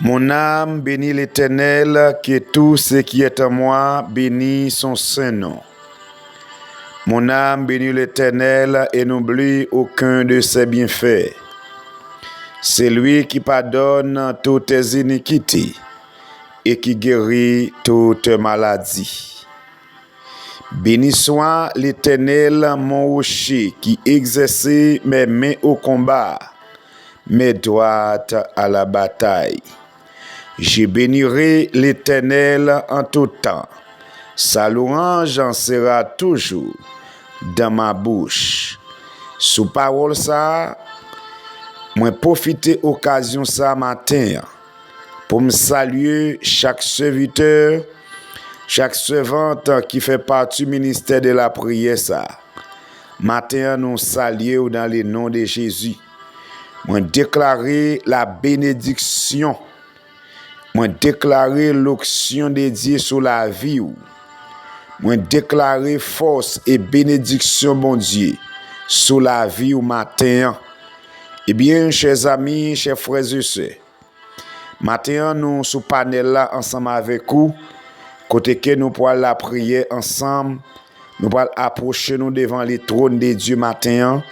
Mon âme bénit l'Éternel, que tout ce qui est en moi bénit son saint nom. Mon âme bénit l'Éternel et n'oublie aucun de ses bienfaits. C'est lui qui pardonne toutes tes iniquités et qui guérit toutes maladies. Béni soit l'Éternel, mon rocher, qui exerçait mes mains au combat, mes droites à la bataille. Je bénirai l'Éternel en tout temps. Sa louange en sera toujours dans ma bouche. Sous parole ça, moi profiter occasion ça matin pour me saluer chaque serviteur, chaque servante qui fait partie du ministère de la prière ça. Matin nous saluons dans le nom de Jésus. Moi déclarer la bénédiction. Moi déclarer l'onction de Dieu sur la vie. Moi déclarer force et bénédiction, mon Dieu, sur la vie au matin. Eh bien, chers amis, chers frères et sœurs, matin, nous, sous panel là, ensemble avec vous, côté que nous pourrons la prière ensemble, nous pourrons approcher nous devant les trônes de Dieu matin,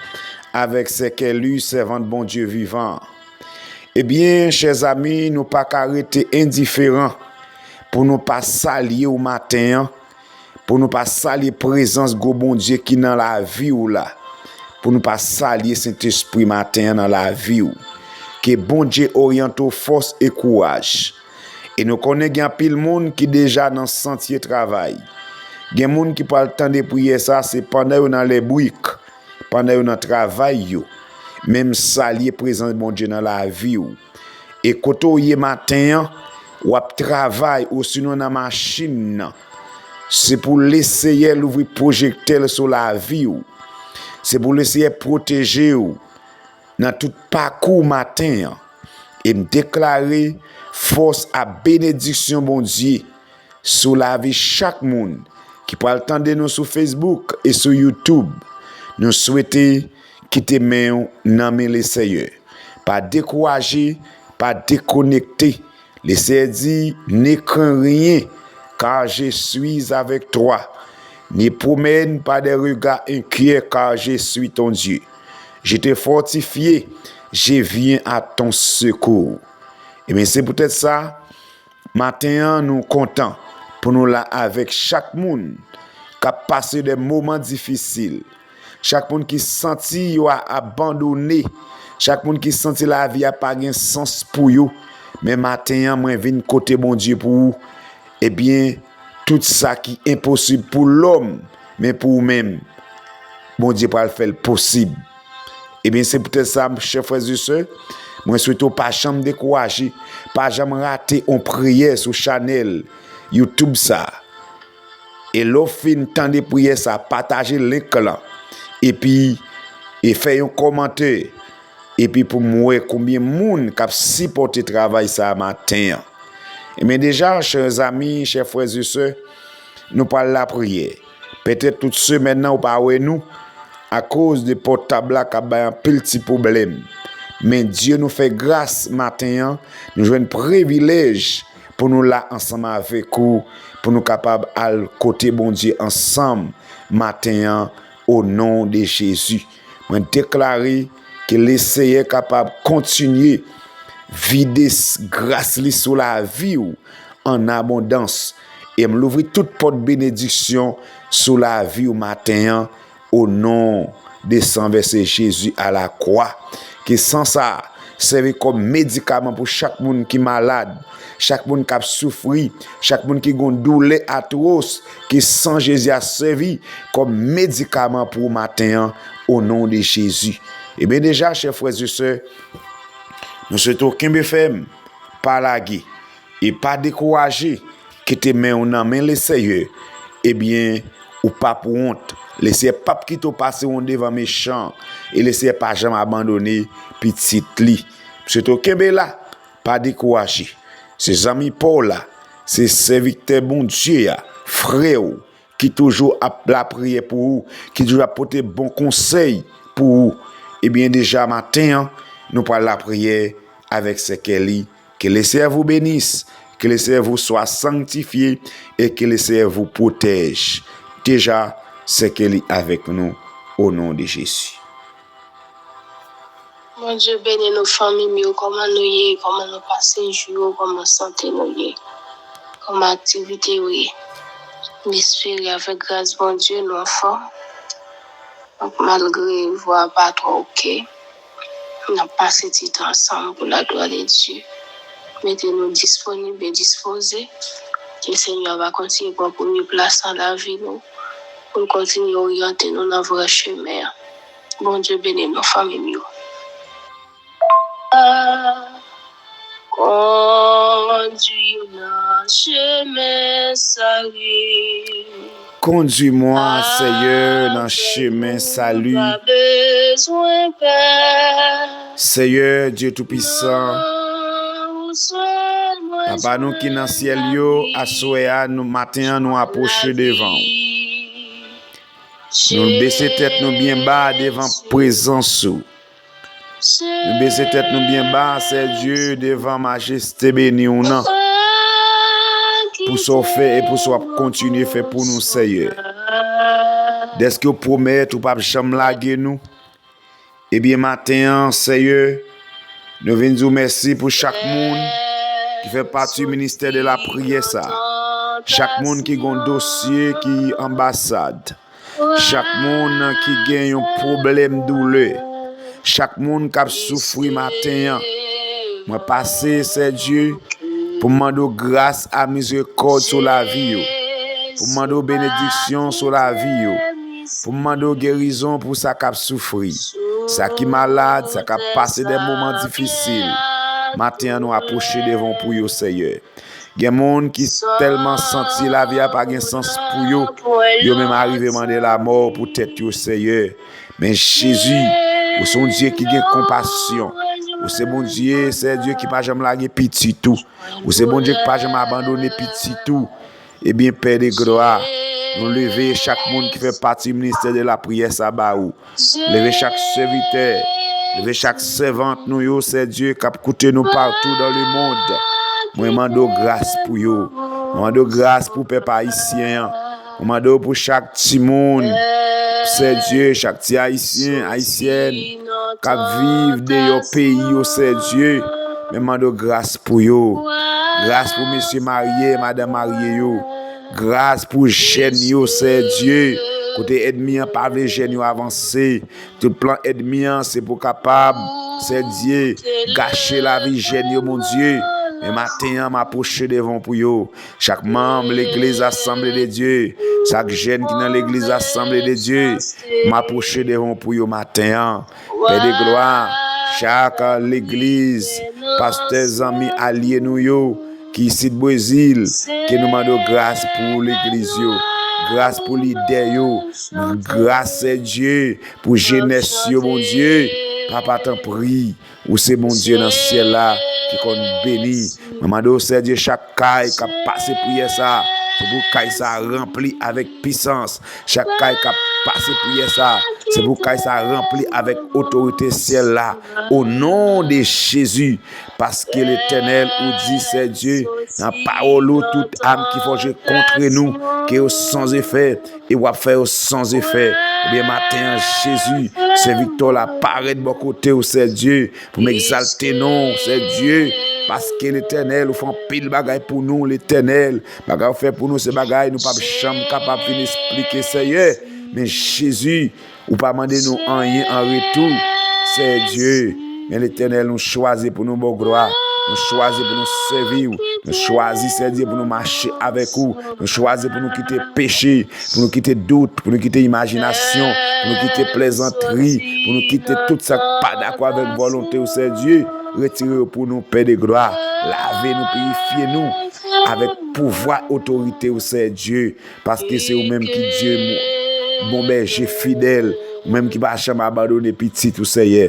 avec ce qu'est lui, servant de bon Dieu vivant. Eh bien, chers amis, nous pas arrêter indifférents pour nous pas saluer au matin, pour nous pas saluer présence de bon Dieu qui dans la vie ou là, pour nous pas saluer Saint-Esprit matin dans la vie ou. Que bon Dieu oriente aux force et courage. Et nous connaissons un pile monde qui déjà dans sentier travail. Il y a monde qui pas le temps de prier ça, c'est pendant dans les briques, pendant dans travail yo. Même saluer présence de bon Dieu dans la vie ou. Et quand on y matin, ou ap travail ou sinon dans machine, c'est pour laisser l'ouvrir projecteur sur la vie ou. C'est pour laisser protéger ou dans tout parcours matin et me déclarer force à bénédiction bon Dieu sur la vie chaque monde qui peut attendre nous sur Facebook et sur YouTube. Nous souhaitons quitter main dans les Seigneur. Pas décourager, pas déconnecter. Le Seigneur dit, ne crains rien, car je suis avec toi. Ne promène pas des regards inquiets, car je suis ton Dieu. Je t'ai fortifié, je viens à ton secours. Et bien c'est peut-être ça, matin nous comptons pour nous là avec chaque monde qui a passé des moments difficiles. Chaque monde qui senti yo a abandonné, chaque monde qui senti la vie a pas de sens pour yo, mais matin moi vinn côté bon Dieu pour vous. Eh bien tout ça qui est impossible pour l'homme, mais pour vous-même, bon Dieu va le faire possible. Eh bien c'est peut-être ça, chers frères et sœurs, moi souhaite pas jamais décourager, pas jamais rater en prière sur channel YouTube ça. Et l'offre temps de prière ça, partager le link là. Et puis et faire un commentaire et puis pour moi combien monde qui supporté travail ça matin. Et mais déjà chers amis, chers frères et sœurs, nous parlons la prière. Peut-être toute ce maintenant ou pas nous à cause de portable là qui a un petit problème. Mais Dieu nous fait grâce matin, nous jouons un privilège pour nous là ensemble avec vous, pour nous capables à côté bon Dieu ensemble matin au nom de Jésus. Je déclare que l'essai est capable de continuer vider grâce sur la vie en abondance et me l'ouvrir toute porte bénédiction sur la vie au matin au nom de Saint verset Jésus à la croix. Que sans ça, servir comme médicament pour chaque monde qui est malade, chaque monde qui a souffert, chaque monde qui a une douleur atroce, qui sans Jésus a servi comme médicament pour matin au nom de Jésus. Et bien déjà, chers frères et sœurs, nous souhaitons qu'un BFM pas laguer et pas décourager, que tes mains en main les Seigneur, eh bien, ou pas pour honte. Laissez pas qui te passe devant méchant et laissez pas jamais abandonner petit li. C'est au Québec là, pas décourager. Ses amis Paul là, c'est serviteur bon Dieu, frère qui toujours a la prière pour vous, qui toujours apporter bon conseil pour vous. Eh bien déjà matin, nous parlons la prière avec ce qu'elle Que le Seigneur vous bénisse, que le Seigneur vous soit sanctifié et que le Seigneur vous protège. Déjà, c'est qu'il est avec nous au nom de Jésus. Mon Dieu, bénis nos familles, comment nous y est, comment nous passons jour, comment santé nous y est, comment activité nous y est. M'espérer avec grâce, bon Dieu, nous enfants. Donc, malgré voir pas trop ok, on a passé du temps ensemble pour la gloire de Dieu. Mettez-nous disponibles et disposés. Que le Seigneur va continuer pour une place dans la vie, nous, pour continuer à orienter nous dans votre chemin. Bon Dieu, bénis nos familles. Conduis-moi chemin salut. Conduis-moi, Seigneur, dans le chemin salut. Seigneur, Dieu Tout-Puissant, Papa nous qui dans le ciel, nous matin, nous approcher devant. Nous baisser tête nous bien bas devant présence. Nous baisser tête nous bien bas, c'est Dieu, devant majesté béni ou non. Pour ce fait et pour ce continuer faire pour nous, Seigneur. Dès que vous promettez, ou pas jamais laguer nous. Eh bien, matin, Seigneur, nous venons dire merci pour chaque monde qui fait partie du ministère de la prière. Chaque monde qui a un dossier, qui est ambassade. Chaque monde qui a un problème douleur. Chaque monde qui a souffert matin. Moi, passer, c'est Dieu, pour demander grâce à miséricorde sur la vie. Pour demander bénédiction sur la vie. Pour demander guérison pour ça qui a souffert. Ça qui est malade, ça qui a passé des moments difficiles. Matin, nous approchons devant pour vous, Seigneur. Il y a des gens qui tellement senti la vie n'a pas de sens pour eux. Ils même arrivé à demander la mort pour tête, Seigneur. Mais Jésus, vous son Dieu qui a compassion. Vous c'est bon Dieu, c'est Dieu qui n'a pas jamais lagué petit tout. Vous c'est bon Dieu qui n'a pas jamais abandonné petit tout. Eh bien, Père de gloire, nous lever chaque monde qui fait partie du ministère de la prière, ça va où. Lever chaque serviteur, lever chaque servante, nous, c'est Dieu qui a coûté nous partout dans le monde. Moi, je demande grâce pour vous. Je demande grâce pour les peuple haïtien. Je demande pour chaque petit monde. C'est Dieu, chaque petit haïtien, haïtienne, qui vivent dans leur pays, c'est Dieu. Je demande grâce pour vous. Grâce pour monsieur marié, madame marié. Grâce pour jeunes, c'est Dieu. Côté ennemi, pas les jeunes avancer. Tout plan ennemi, c'est pour capable, c'est Dieu, gâcher la vie jeunes, mon Dieu. Mais matin, m'approcher devant pour vous. Chaque membre de l'église assemblée de Dieu, chaque jeune qui est dans l'église assemblée de Dieu, m'approcher devant pour vous matin. Père de gloire, chaque l'église, pasteurs, amis, alliés, nous, qui ici de Brésil, qui nous demandons grâce pour l'église, grâce pour l'idée, grâce à Dieu, pour jeunesse, mon Dieu. Papa t'en prie, ou c'est mon Dieu dans le ciel là, qui qu'on bénit. Maman, c'est Dieu, chaque caille qui a passé prière ça, c'est pour caille ça rempli avec puissance. Chaque caille qui a passé prière ça, c'est pour caille ça rempli avec autorité ciel là. Au nom de Jésus, parce que l'Éternel ou dit c'est Dieu, dans la parole toute âme qui forge contre nous, qui est sans effet, et va faire sans effet. Eh bien, matin, Jésus, c'est victoire la paraît de mon côté, c'est Dieu, pour m'exalter, non, c'est Dieu. Parce que l'Éternel, nous fait pile bagaille pour nous, l'Éternel. Bagaille fait pour nous, c'est bagaille, nous pas jamais capable de expliquer, Seigneur. Mais Jésus, ou pas demander nous rien en retour, c'est Dieu. Mais l'Éternel nous choisit pour nous, bon gloire. Nous choisit pour nous servir. Nous choisit, c'est Dieu, pour nous marcher avec vous. Nous choisit pour nous quitter péché, pour nous quitter doute, pour nous quitter imagination, pour nous quitter plaisanterie, pour nous quitter tout ça pas d'accord avec volonté, c'est Dieu. Retirez pour nous, Père de gloire. Lavez-nous, purifiez-nous avec pouvoir, autorité, c'est Dieu. Parce que c'est vous-même qui Dieu, bon berger fidèle, vous-même qui va jamais abandonner petit, tout Seigneur.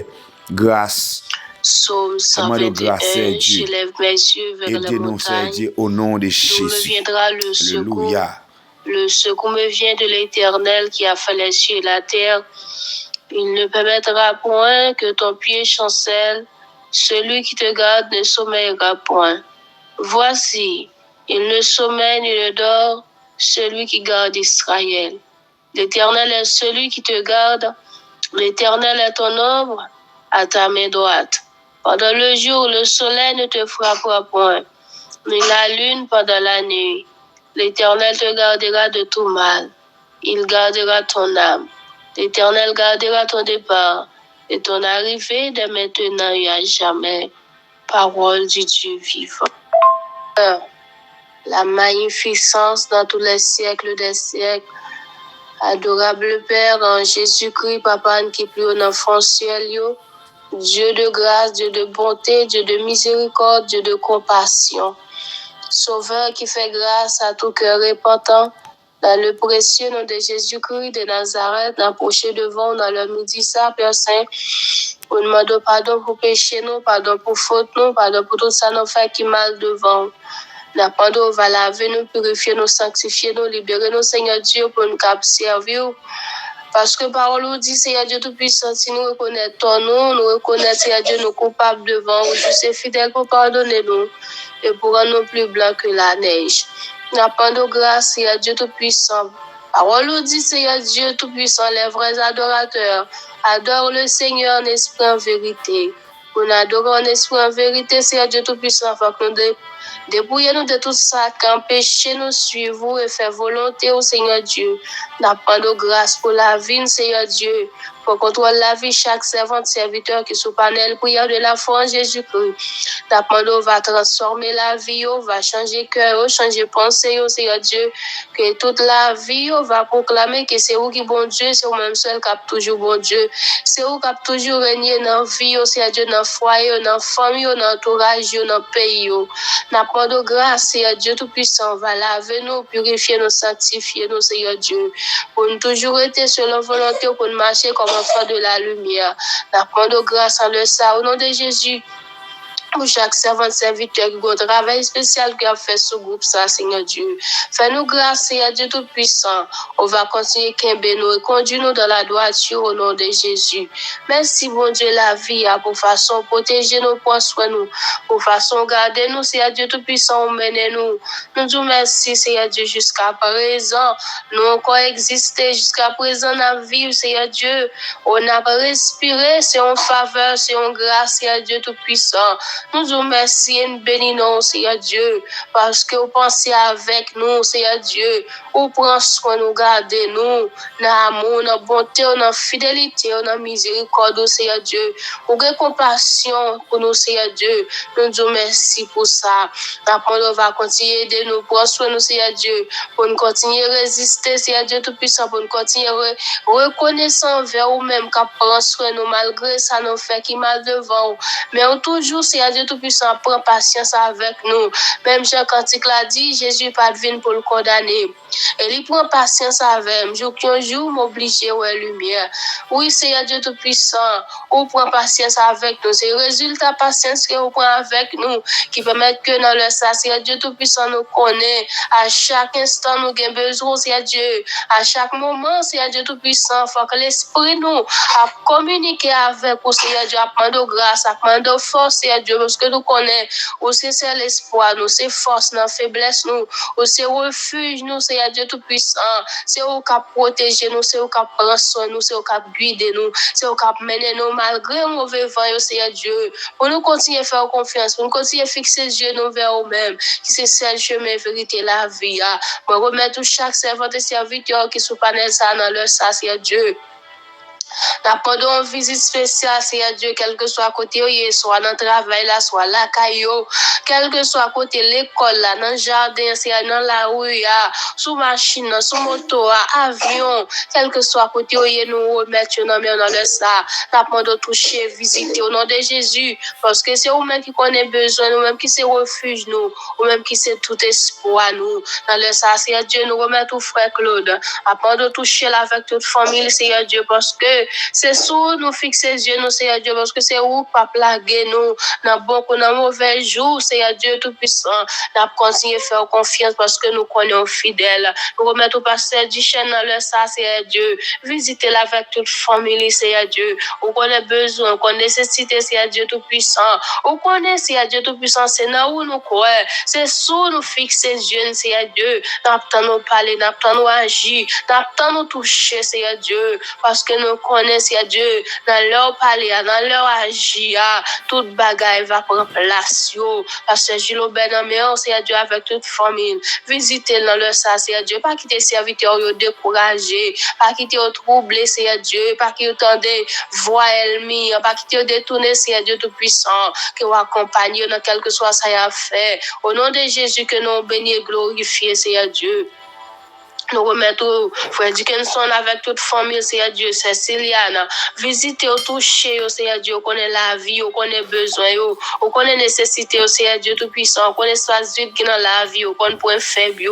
Grâce. Psaume 121, je lève mes yeux vers les montagnes, au nom de Jésus. D'où me viendra le secours. Alléluia. Le secours me vient de l'Éternel qui a fait les cieux et la terre. Il ne permettra point que ton pied chancelle. Celui qui te garde ne sommeillera point. Voici, il ne sommeille ni ne dort, celui qui garde Israël. L'Éternel est celui qui te garde, l'Éternel est ton ombre à ta main droite. Pendant le jour, le soleil ne te frappera point, ni la lune pendant la nuit. L'Éternel te gardera de tout mal. Il gardera ton âme. L'Éternel gardera ton départ et ton arrivée de maintenant et à jamais. Parole du Dieu vivant. La magnificence dans tous les siècles des siècles. Adorable Père, en Jésus-Christ, Papa, qui plus au enfant ciel, Dieu de grâce, Dieu de bonté, Dieu de miséricorde, Dieu de compassion. Sauveur qui fait grâce à tout cœur repentant, dans le précieux nom de Jésus-Christ de Nazareth, approché devant dans le midi ça, Père Saint, on demande pardon pour péché nous, pardon pour faute nous, pardon pour tout ça nous fait qui mal devant. La pardon va laver nous, purifier nous, sanctifier nous, libérer nous, Seigneur Dieu, pour nous servir. Parce que parole nous dit, Seigneur Dieu Tout-Puissant, si nous reconnaissons nous reconnaissons, Seigneur Dieu, nous coupables devant vous, juste et fidèle pour pardonner nous et pour rendre nous plus blancs que la neige. Nous appelons grâce, Seigneur Dieu Tout-Puissant. Parole nous dit, Seigneur Dieu Tout-Puissant, les vrais adorateurs adorent le Seigneur en esprit en vérité. Pour nous adorer en esprit en vérité, Seigneur Dieu Tout-Puissant, afin que nous dépouillez-nous de tout ça qui empêche nous suivre et faire volonté au Seigneur Dieu. Nous grâce pour la vie, Seigneur Dieu, pour contrôler la vie chaque servante, serviteur qui sous panel, prière de la foi en Jésus-Christ. Nous va transformer la vie, va changer cœur, changer pensée, Seigneur Dieu, que toute la vie va proclamer que c'est vous qui bon Dieu, c'est vous même seul qui a toujours bon Dieu, c'est vous qui a toujours régné dans la vie, Seigneur Dieu, dans le foyer, dans la famille, dans l'entourage, dans le pays. N'apporte grâce, Seigneur Dieu Tout-Puissant, va laver nous, purifier nous, sanctifier nous, Seigneur Dieu, pour nous toujours être sur la volonté, pour nous marcher comme enfants de la lumière. N'apporte grâce en le ça, au nom de Jésus. Pour chaque servant serviteur qui a un travail spécial qui a fait ce groupe, ça, Seigneur Dieu. Fais-nous grâce, Seigneur Dieu Tout-Puissant. On va continuer à nous et conduire nous dans la droiture au nom de Jésus. Merci, bon Dieu, la vie, pour façon protéger nous, pour soigner nous, pour façon garder nous, Seigneur Dieu Tout-Puissant, mener nous. Nous disons merci, Seigneur Dieu, jusqu'à présent. Nous encore existé jusqu'à présent dans la vie, Seigneur Dieu. On a respiré, c'est en faveur, c'est en grâce, Seigneur Dieu Tout-Puissant. Nous vous remercions et nous bénissons, Seigneur Dieu, parce que vous pensez avec nous, Seigneur Dieu. Vous prenez soin de nous, gardez nous, dans l'amour, dans la bonté, dans la fidélité, dans la miséricorde, Seigneur Dieu. Vous avez compassion pour nous, Seigneur Dieu. Nous vous remercions pour ça. Après, on va continuer de nous prendre soin de nous, Seigneur Dieu, pour nous continuer à résister, Seigneur Dieu Tout-Puissant, pour nous continuer à reconnaissant vers vous-même, qu'à prendre soin de nous, malgré ça, nous fait qui mal devant vous. Mais on toujours, Seigneur Dieu Tout-Puissant, prend patience avec nous. Même Jean Cantique l'a dit, Jésus pas venu pour le condamner. Et il prend patience avec nous. Jour qu'un jour, m'oblige à lumière. Oui, Seigneur Dieu Tout-Puissant, on prend patience avec nous. C'est le résultat de patience que vous prenez avec nous qui permet que dans le ça, Seigneur Dieu Tout-Puissant nous connaît. À chaque instant, nous avons besoin, Seigneur Dieu. À chaque moment, Seigneur Dieu Tout-Puissant, il faut que l'Esprit nous a communiqué avec vous, Seigneur Dieu, à prendre grâce, à prendre force, Seigneur Dieu, parce que nous connaissons aussi c'est l'espoir, nous, c'est force, nos faiblesse, nous, aussi refuge, nous, Seigneur Dieu Tout-Puissant, c'est vous qui protéger nous, c'est vous qui prendre soin nous, c'est vous qui guider nous, c'est vous qui mener nous malgré le mauvais vent, Seigneur Dieu, pour nous continuer à faire confiance, pour nous continuer à fixer les yeux nous vers nous-mêmes, qui c'est celle chemin, vérité, la vie. Je remets tout chaque servant et serviteur qui sous panel ça dans leur ça, Seigneur Dieu. Pendant une visite spéciale, Seigneur Dieu, quel que soit à côté, soit dans le travail, là, soit là, caillou, quel que soit à côté l'école, là, dans le jardin, Seigneur, dans la rue, sous machine, sous moto, avion, quel que soit à côté, nous remettons dans le ça. Pendant toucher, visiter au nom de Jésus, parce que c'est vous-même qui connaît besoin, nous-mêmes qui c'est refuge, nous, nous-mêmes qui c'est tout espoir, nous. Dans le ça, Seigneur Dieu, nous remettons frère Claude, pendant toucher là avec toute famille, Seigneur Dieu, parce que Dieu. C'est sous nous fixer les yeux, nous, Seigneur Dieu, parce que c'est où pas plaguer nous, dans bon ou dans mauvais jour, Seigneur Dieu Tout-Puissant. Nous continuons à faire confiance parce que nous connaissons fidèles. Nous remettons au pasteur Duchesne dans le ça, Seigneur Dieu. Visitez-la avec toute famille, Seigneur Dieu. On connaît besoin, on connaît nécessité, Seigneur Dieu Tout-Puissant. On connaît, Seigneur Dieu Tout-Puissant, c'est là où nous croyons. C'est sous nous fixer les yeux, Seigneur Dieu. Nous nous parler, nous agir, nous toucher, Seigneur Dieu. Parce que nous connaissons, Seigneur Dieu, dans leur parler, dans leur agir, toute bagaille va prendre place. Parce que Gilles Aubin, Seigneur Dieu, avec toute famille. Visitez dans le ça, Seigneur Dieu. Pas quitter serviteurs découragés, pas quitter troublés, Seigneur Dieu. Pas quitter des voix ennemies, pas quitter détourner, Seigneur Dieu Tout-Puissant. Que vous accompagnez dans quel que soit ça à faire. Au nom de Jésus, que nous bénissons et glorifions, Seigneur Dieu. Nous remettons Frère Dickinson avec toute famille, Seigneur Dieu, Céciliane. Visitez, touchez, Seigneur Dieu, on connaît la vie, on connaît besoin, on connaît nécessité, Seigneur Dieu Tout-Puissant, on connaît espace vide qui dans la vie, on connaît point faible,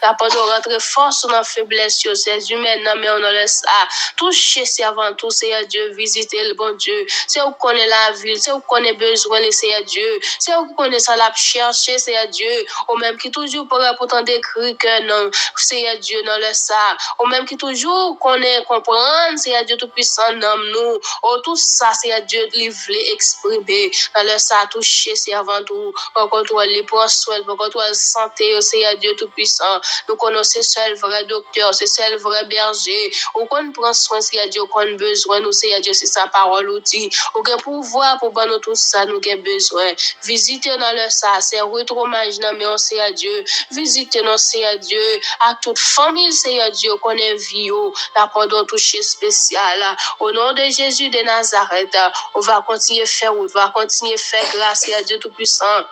la porte de rentrer force dans la faiblesse, ces humains, mais on a laissé ça. Touchez, c'est avant tout, Seigneur Dieu, visitez le bon Dieu. C'est où connaît la ville, c'est où connaît besoin, Seigneur Dieu. C'est où connaît ça, la chercher, Seigneur Dieu. Ou même qui toujours pour t'en décrire que non, Seigneur Dieu, dans le ça, ou même qui toujours connaît, comprendre, Seigneur Dieu Tout-Puissant, dans nous, ou tout ça, Seigneur Dieu, livré, exprimé, dans le ça, toucher, c'est avant tout, pour contrôler les soins, pour contrôler la santé, Seigneur Dieu Tout-Puissant. Nous connaissons seul vrai docteur, c'est seul vrai berger, ou qu'on prend soin, Seigneur Dieu, qu'on a besoin, nous, Seigneur Dieu, c'est sa parole outil, ou qu'on pouvoir pour nous tout ça, nous avons besoin. Visitez dans le ça, c'est retromage dans le Seigneur Dieu, visitez nous, Seigneur Dieu, à toute famille, Seigneur Dieu, qu'on est vie, la pendant toucher spécial. Au nom de Jésus de Nazareth, on va continuer à faire, on va continuer à faire grâce, Seigneur Dieu Tout-Puissant.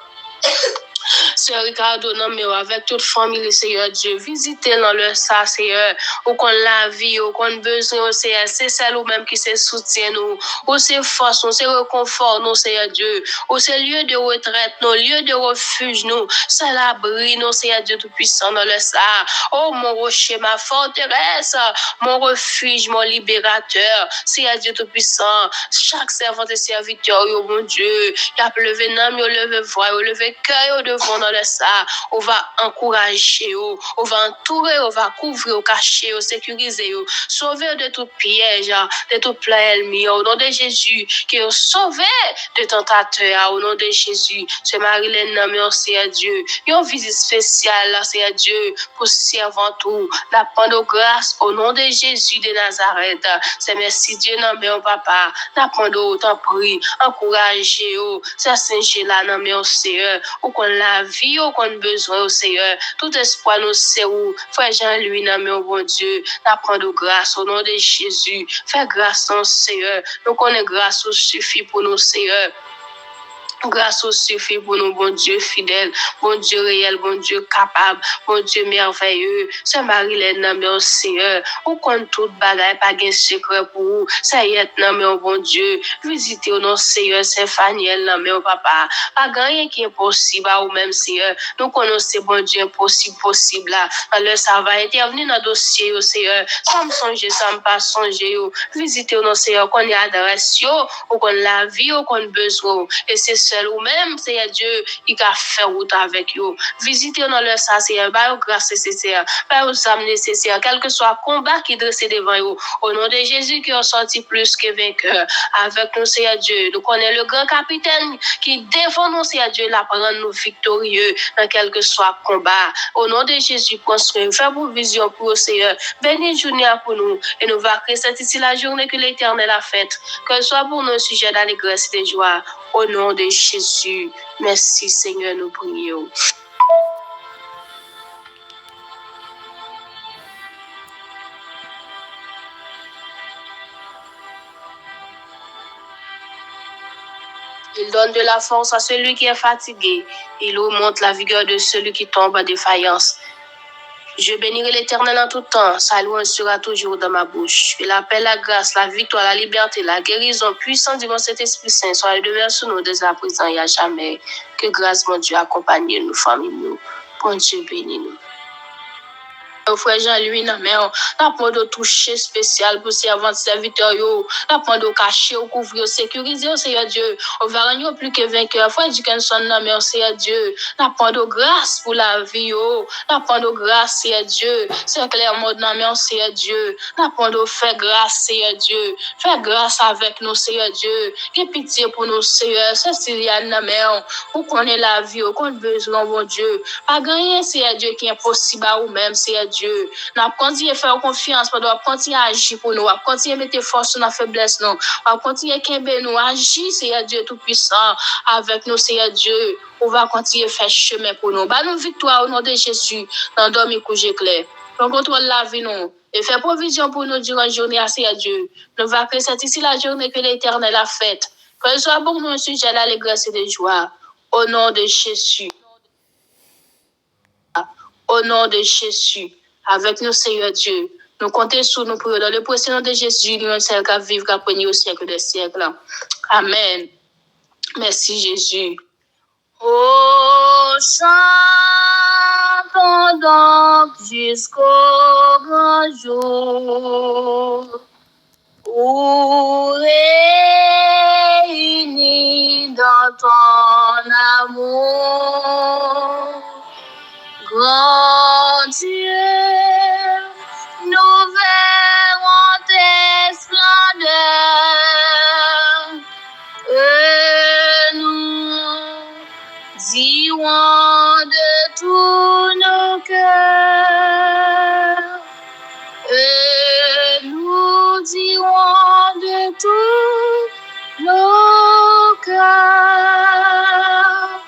Seigneur Ricardo, non, mais avec toute famille, Seigneur Dieu, visitez dans le ça, Seigneur, ou qu'on la vie, ou qu'on besoin, Seigneur, c'est celle ou même qui se soutient nous, ou c'est force, ou c'est réconfort, nous, Seigneur Dieu, ou c'est lieu de retraite, nous, lieu de refuge, nous, c'est l'abri, nous, Seigneur Dieu Tout-Puissant dans le ça. Oh, mon rocher, ma forteresse, mon refuge, mon libérateur, Seigneur Dieu Tout-Puissant, chaque servante et serviteur, oh mon Dieu, il a levé l'âme, il a levé voix, il a levé cœur, devant dans le ça, on va encourager, on va entourer, on va couvrir, cacher, sécuriser, sauver de tout piège, de tout plan ennemi, au nom de Jésus, qui est sauvé de tentateur, au nom de Jésus. C'est Marie-Hélène, merci à Dieu. Une visite spéciale, c'est à Dieu, pour servir tout, la prendre grâce au nom de Jésus de Nazareth. C'est merci Dieu, non, mais papa, la prendre autant prix, encourager, c'est Saint-Gilles, non, mais au Seigneur, ou qu'on la vie, ou qu'on a besoin au Seigneur. Tout espoir nous c'est où, frère Jean-Louis, non, mais au bon Dieu, la prendre grâce au nom de Jésus. Fais grâce au Seigneur. Nous connaissons grâce suffit pour nous, Seigneur. Grâce au suffit pour nous, bon Dieu fidèle, bon Dieu réel, bon Dieu capable, bon Dieu merveilleux. C'est Marie-Hélène, mais au Seigneur. Ou compte toute bagaille, pas de secret pour vous. Ça y est, non, mais au bon Dieu. Visitez au nom Seigneur, c'est Faniel, mais au papa. Pas rien qui est possible, ou même Seigneur. Nous connaissons, bon Dieu, impossible, possible, là. Alors, ça va intervenir dans le dossier, au Seigneur. Ça me songe, ça me pas songer, visitez au nom Seigneur, qu'on y adresse, ou qu'on la vie, ou qu'on besoin. Et c'est ou même, Seigneur Dieu, il a fait route avec vous. Visitez dans le ça, Seigneur, par grâce nécessaire, par aux âmes nécessaires, quel que soit le combat qui dresse devant vous. Au nom de Jésus, qui a sorti plus que vainqueur. Avec nous, Seigneur Dieu, nous connaissons le grand capitaine qui défend nous, Seigneur Dieu, la prendre nous victorieux dans quel que soit le combat. Au nom de Jésus, construire, faire provision pour le Seigneur. Bénis journée pour nous. Et nous va créer cette ici la journée que l'Éternel a faite. Que ce soit pour nous sujet d'allégresse et de joie. Au nom de Jésus, merci Seigneur, nous prions. Il donne de la force à celui qui est fatigué. Il augmente la vigueur de celui qui tombe en défaillance. Je bénirai l'Éternel en tout temps. Sa louange sera toujours dans ma bouche. Que la paix, la grâce, la victoire, la liberté, la guérison puissante du Saint-Esprit Saint soit le demeure sur nous dès à présent et à jamais. Que grâce, mon Dieu, accompagne nous, famille nous. Bon Dieu, bénis nous. Frère Jean-Louis, non, mais on a de toucher spécial pour servants serviteurs, on a de cacher, couvrir, sécuriser, Seigneur Dieu. On va rendre plus que vainqueur. Frère Dickinson, non, mais Seigneur Dieu, on a de grâce pour la vie, on a de grâce, Seigneur Dieu. C'est clairement, non, mais Seigneur Dieu, on a de faire grâce, Seigneur Dieu. Fais grâce avec nous, Seigneur Dieu. Qu'il pitié pour nous, Seigneur. C'est Sylviane, non, mais pour qu'on ait la vie, qu'on ait besoin, mon Dieu. Pas gagner, Seigneur Dieu, qui est impossible à vous-même, Seigneur Dieu. Nous continuons à faire confiance, nous continuons à agir pour nous, nous continuons à mettre force sur notre faiblesse, nous continuons à nous agir, Seigneur Dieu Tout-Puissant, avec nous, Seigneur Dieu. On va continuer à faire chemin pour nous. Bah, nous victoire au nom de Jésus, dans le dormi couché clair. On contrôle la vie, nous, et fait provision pour nous durant la journée, Seigneur Dieu. Nous va créer cette ici la journée que l'Éternel a faite. Que ce soit pour nous un sujet d'allégresse et de joie. Au nom de Jésus. Au nom de Jésus. Avec nous, Seigneur Dieu. Nous comptons sur nous pour dans le précieux nom de Jésus, nous sommes qu'à vivre, qu'à venir au siècle des siècles. Amen. Merci, Jésus. Oh, chantons donc jusqu'au grand jour, où réunis dans ton amour, grand Dieu, nous verrons tes splendeurs, et nous dirons de tous nos cœurs, et nous dirons de tous nos cœurs,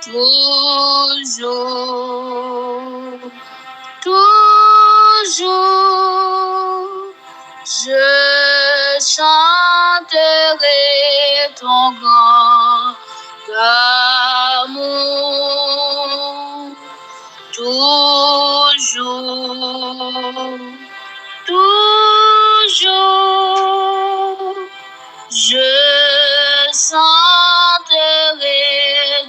toujours, toujours, je chanterai ton grand amour. Toujours, toujours, je chanterai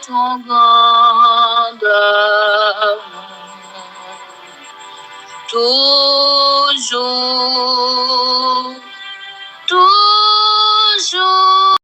ton grand amour. Toujours.